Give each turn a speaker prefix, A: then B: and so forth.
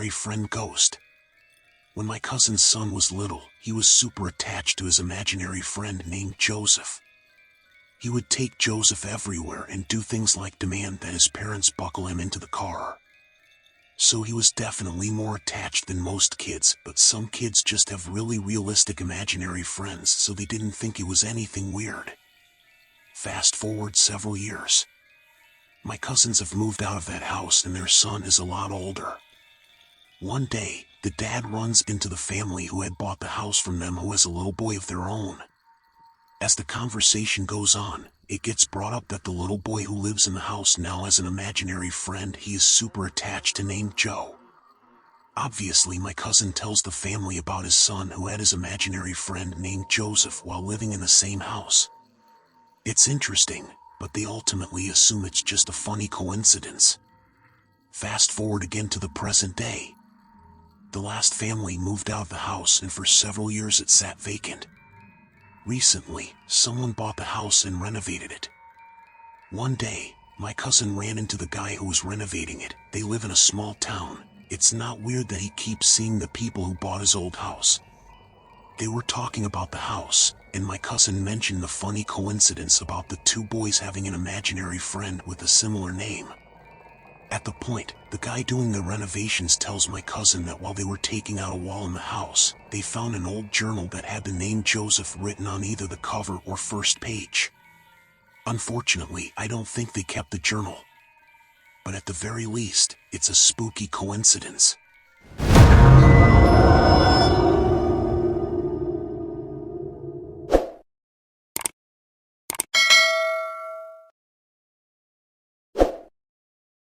A: imaginary friend ghost. When my cousin's son was little, he was super attached to his imaginary friend named Joseph. He would take Joseph everywhere and do things like demand that his parents buckle him into the car. So he was definitely more attached than most kids, but some kids just have really realistic imaginary friends, so they didn't think it was anything weird. Fast forward several years. My cousins have moved out of that house and their son is a lot older. One day, the dad runs into the family who had bought the house from them who has a little boy of their own. As the conversation goes on, it gets brought up that the little boy who lives in the house now has an imaginary friend he is super attached to named Joe. Obviously, my cousin tells the family about his son who had his imaginary friend named Joseph while living in the same house. It's interesting, but they ultimately assume it's just a funny coincidence. Fast forward again to the present day. The last family moved out of the house and for several years it sat vacant. Recently, someone bought the house and renovated it. One day, my cousin ran into the guy who was renovating it. They live in a small town. It's not weird that he keeps seeing the people who bought his old house. They were talking about the house, and my cousin mentioned the funny coincidence about the two boys having an imaginary friend with a similar name. At the point, the guy doing the renovations tells my cousin that while they were taking out a wall in the house, they found an old journal that had the name Joseph written on either the cover or first page. Unfortunately, I don't think they kept the journal. But at the very least, it's a spooky coincidence.